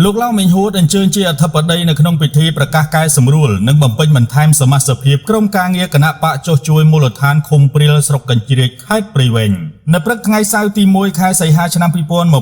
លោកឡៅមិញហួតអញ្ជើញជាអធិបតីនៅក្នុងពិធីប្រកាសកែសម្រួលនិងបំពេញបន្ថែមសមាជិកភាពក្រុមការងារគណៈបកចុះជួយមូលដ្ឋានឃុំព្រាលស្រុកកញ្ជ្រៀកខេត្តព្រៃវែងនៅព្រឹកថ្ងៃសៅរ៍ទី1ខែសីហាឆ្នាំ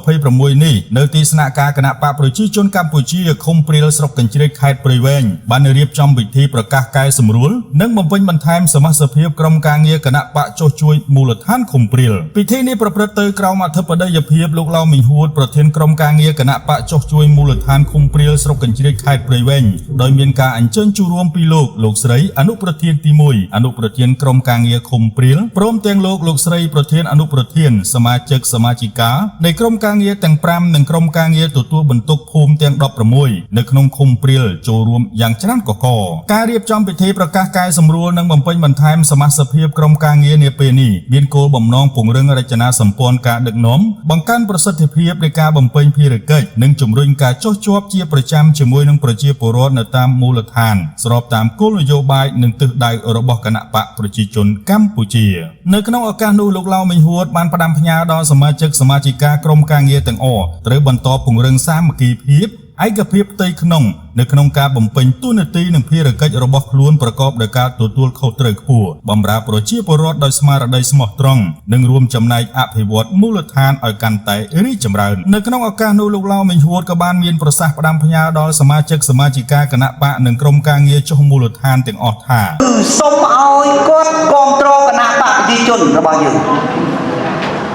2026នេះនៅទីស្នាក់ការគណៈបកប្រជាជនកម្ពុជាឃុំព្រាលស្រុកកញ្ជ្រៀកខេត្តព្រៃវែងបានរៀបចំពិធីប្រកាសកែសម្រួលនិងបំពេញបន្ថែមសមាជិកភាពក្រុមការងារគណៈបកចុះជួយមូលដ្ឋានឃុំព្រាលពិធីនេះប្រព្រឹត្តទៅក្រោមអធិបតីភាពលោកឡៅមិញហួតប្រធានក្រុមការងារគណៈបកចុះជួយមូលដ្ឋានឃុំព្រាលស្រុកកញ្ជ្រៀកខេត្តព្រៃវែងដោយមានការអញ្ជើញចូលរួមពីលោកស្រីអនុប្រធានទី1អនុប្រធានក្រុមការងារឃុំព្រាលព្រមទាំងលោកស្រីប្រធានអនុប្រធានសមាជិកសមាជិកានៃក្រុមការងារទាំង5និងក្រុមការងារទទួលបន្ទុកភូមិទាំង16នៅក្នុងឃុំព្រាលចូលរួមយ៉ាងច្រើនកកការរៀបចំពិធីប្រកាសកែសម្រួលនិងបំពេញបន្ថែមសមាជិកភាពក្រុមការងារនាពេលនេះមានគោលបំណងពង្រឹងរចនាសម្ព័ន្ធការដឹកនាំបង្កើនប្រសិទ្ធភាពនៃការបំពេញភារកិច្ចនិងជំរុញការចុះជាប់ជាប្រចាំជាមួយនឹងប្រជាពលរដ្ឋនៅតាមមូលដ្ឋានស្របតាមគោលនយោបាយនិងទិសដៅរបស់គណៈបកប្រជាជនកម្ពុជានៅក្នុងឱកាសនោះលោកឡៅមិញហួតបានផ្ដាំផ្ញើដល់សមាជិកសមាជិកាក្រុមការងារទាំងអស់ត្រូវបន្តពង្រឹងសាមគ្គីភាពឯកភាពផ្ទៃក្នុងនៅក្នុងការបំពេញតួនាទីនិងភារកិច្ចរបស់ខ្លួនប្រកបដោយការទទួលខុសត្រូវខ្ពស់បម្រើប្រជាពលរដ្ឋដោយស្មារតីស្មោះត្រង់និងរួមចំណែកអភិវឌ្ឍមូលដ្ឋានឲ្យកាន់តែរីកចម្រើននៅក្នុងឱកាសនោះលោកឡៅមិញហួតក៏បានមានប្រសាសន៍ផ្ដាំផ្ញើដល់សមាជិកសមាជិកាគណៈបកនិងក្រុមការងារចុះមូលដ្ឋានទាំងអស់ថាសូមឲ្យគាត់គ្រប់គ្រងគណៈបកប្រជាជនរបស់យើង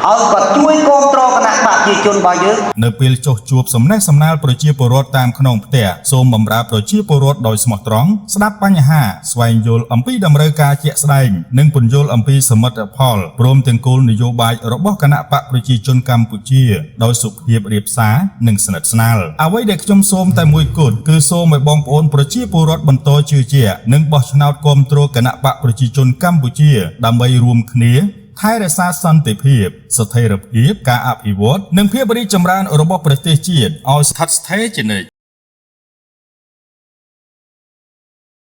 ឲ្យគាត់ជួយគ្រប់គ្រងគណៈបកប្រជាជនរបស់យើងនៅពេលចុះជួបសំណេះសំណាលប្រជាពលរដ្ឋតាមក្នុងផ្ទះសូមបម្រើប្រជាពលរដ្ឋដោយស្មោះត្រង់ស្ដាប់បញ្ហាស្វែងយល់អំពីតម្រូវការជាក់ស្ដែងនិងពន្យល់អំពីសមិទ្ធផលព្រមទាំងគោលនយោបាយរបស់គណៈបកប្រជាជនកម្ពុជាដោយសុភាពរាបសារនិងស្និទ្ធស្នាលអ្វីដែលខ្ញុំសូមតែមួយគត់គឺសូមឲ្យបងប្អូនប្រជាពលរដ្ឋបន្តជឿជាក់និងបោះឆ្នោតគាំទ្រគណៈបកប្រជាជនកម្ពុជាដើម្បីរួមគ្នាថែរក្សាសន្តិភាពស្ថិរភាពការអភិវឌ្ឍនិងភាពរីកចម្រើនរបស់ប្រទេសជាតិឲ្យស្ថិតស្ថេរជានិច្ច